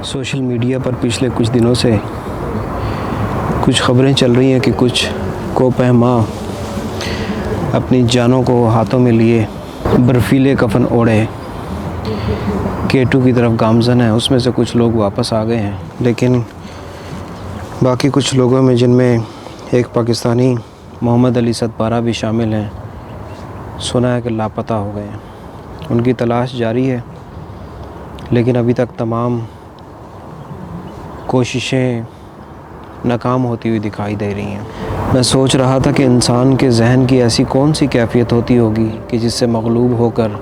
Social media पर पिछले कुछ दिनों से कुछ खबरें चल रही हैं कि कुछ कोपहमा अपनी जानों को हाथों में लिए बर्फीले कफन ओढ़े K2 की तरफ गामजन है। उसमें से कुछ लोग वापस आ गए हैं, लेकिन बाकी कुछ लोगों में, जिनमें एक पाकिस्तानी मोहम्मद अली सतपारा भी शामिल हैं, सुना है कि लापता हो गए हैं। उनकी तलाश जारी है, लेकिन अभी तक तमाम कोशिशें नाकाम होती हुई दिखाई दे रही हैं। मैं सोच रहा था कि इंसान के जहन की ऐसी कौन सी कैफियत होती होगी कि जिससे मगलूब होकर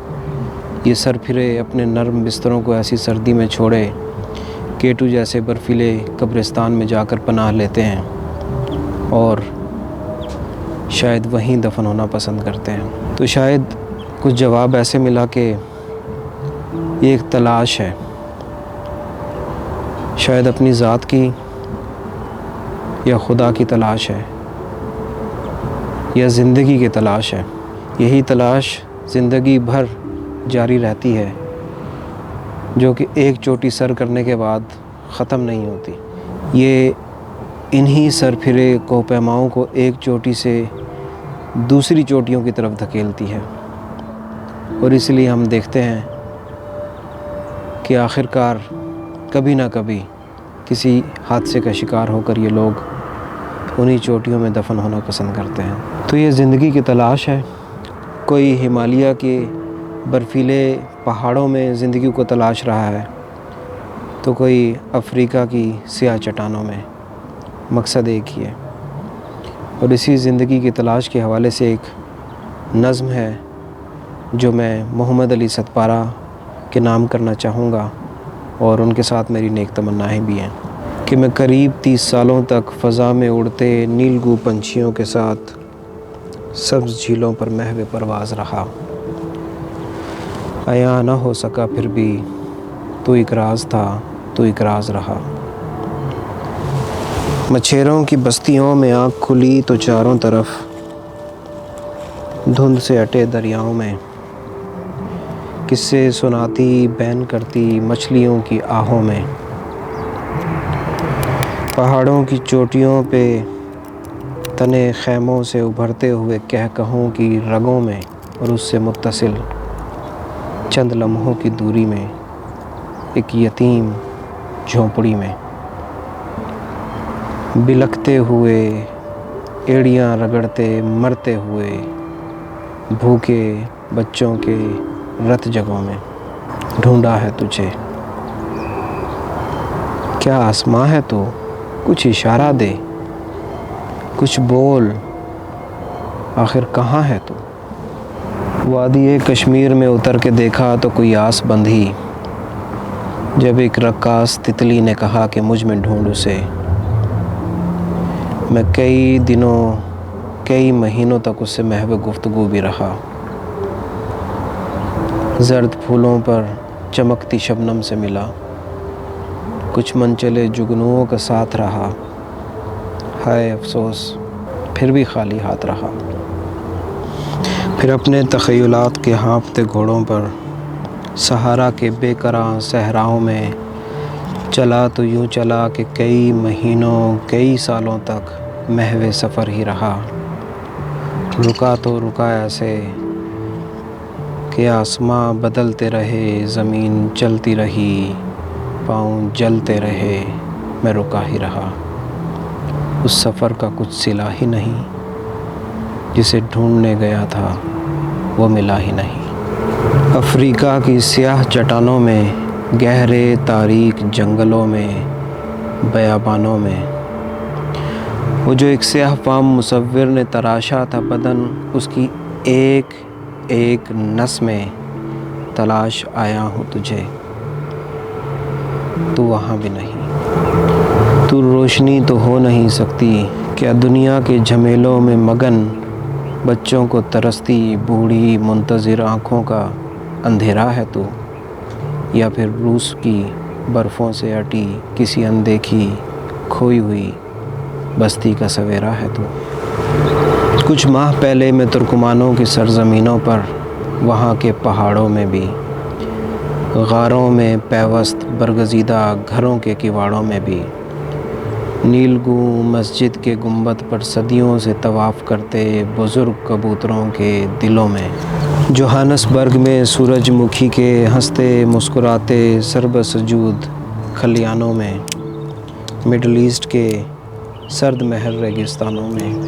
ये सर फिरे अपने नर्म बिस्तरों को ऐसी सर्दी में छोड़े K2 जैसे बर्फीले कब्रिस्तान में जाकर पनाह लेते हैं और शायद वहीं दफन होना पसंद करते हैं। तो शायद कुछ जवाब ऐसे मिला कि ये एक तलाश है, शायद अपनी ज़ात की या खुदा की तलाश है या ज़िंदगी की तलाश है। यही तलाश ज़िंदगी भर जारी रहती है, जो कि एक चोटी सर करने के बाद ख़त्म नहीं होती। ये इन्हीं सर फिरे कोपहमाओं को एक चोटी से दूसरी चोटियों की तरफ धकेलती है, और इसलिए हम देखते हैं कि आखिरकार कभी ना कभी किसी हादसे का शिकार होकर ये लोग उन्हीं चोटियों में दफन होना पसंद करते हैं। तो ये ज़िंदगी की तलाश है। कोई हिमालय के बर्फीले पहाड़ों में ज़िंदगी को तलाश रहा है, तो कोई अफ्रीका की स्याह चट्टानों में। मकसद एक ही है। और इसी ज़िंदगी की तलाश के हवाले से एक नज़्म है जो मैं मोहम्मद अली सतपारा के नाम करना चाहूँगा, और उनके साथ मेरी नेक तमन्नाएँ भी हैं कि मैं करीब 30 सालों तक फ़ज़ा में उड़ते नीलगू पंछियों के साथ सब्ज़ झीलों पर महवे परवाज़ रहा। आया न हो सका फिर भी तू एक राज़ था, तू एक राज़ रहा। मछेरों की बस्तियों में आँख खुली तो चारों तरफ धुंध से अटे दरियाओं में किस्से सुनाती बैन करती मछलियों की आहों में। पहाड़ों की चोटियों पे तने खैमों से उभरते हुए कहकहों की रगों में, और उससे मुत्तसिल चंद लम्हों की दूरी में एक यतीम झोंपड़ी में बिलखते हुए, एड़ियाँ रगड़ते मरते हुए भूखे बच्चों के रत जगहों में ढूंढा है तुझे। क्या आसमां है तू, कुछ इशारा दे, कुछ बोल, आखिर कहाँ है तू। वादी कश्मीर में उतर के देखा तो कोई आस बंधी, जब एक रक्कास तितली ने कहा कि मुझ में ढूंढ उसे। मैं कई दिनों कई महीनों तक उससे महवे गुफ्तगू भी रहा। जर्द फूलों पर चमकती शबनम से मिला, कुछ मनचले जुगनुओं का साथ रहा। हाय अफसोस, फिर भी खाली हाथ रहा। फिर अपने तख़य्युलात के हाँफते घोड़ों पर सहारा के बेकरां सहराओं में चला तो यूँ चला कि कई महीनों कई सालों तक महवे सफ़र ही रहा। रुका तो रुका ऐसे कि आसमां बदलते रहे, ज़मीन चलती रही, पाँव जलते रहे, मैं रुका ही रहा। उस सफ़र का कुछ सिला ही नहीं, जिसे ढूंढने गया था वो मिला ही नहीं। अफ्रीका की स्याह चट्टानों में, गहरे तारीक जंगलों में, बयाबानों में, वो जो एक स्याह फाम मुसव्विर ने तराशा था बदन, उसकी एक एक नस में तलाश आया हूँ तुझे। तू वहाँ भी नहीं, तू रोशनी तो हो नहीं सकती। क्या दुनिया के झमेलों में मगन बच्चों को तरसती बूढ़ी मुंतज़िर आँखों का अंधेरा है तू, या फिर रूस की बर्फ़ों से अटी किसी अनदेखी खोई हुई बस्ती का सवेरा है तू। कुछ माह पहले मैं तुर्कमानों की सरज़मीनों पर, वहाँ के पहाड़ों में भी गारों में पैवस्त बरगज़ीदा घरों के किवाड़ों में भी, नीलगू मस्जिद के गुंबद पर सदियों से तवाफ़ करते बुज़ुर्ग कबूतरों के दिलों में, जोहानसबर्ग में सूरजमुखी के हंसते मुस्कुराते सरबसजूद खलियानों में, मिडल ईस्ट के सर्द महर रेगिस्तानों में,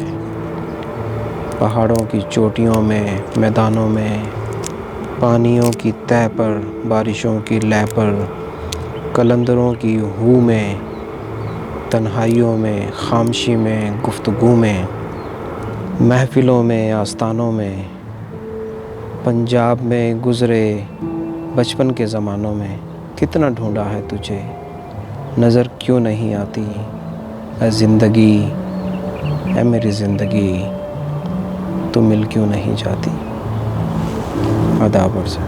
पहाड़ों की चोटियों में, मैदानों में, पानियों की तह पर, बारिशों की लय पर, कलंदरों की हू में, तन्हाइयों में, खामोशी में, गुफ्तगू में, महफ़िलों में, आस्तानों में, पंजाब में गुज़रे बचपन के ज़मानों में, कितना ढूंढा है तुझे, नज़र क्यों नहीं आती ऐ ज़िंदगी, ऐ मेरी ज़िंदगी, तू मिल क्यों नहीं जाती। आदाब अर्ज़ है।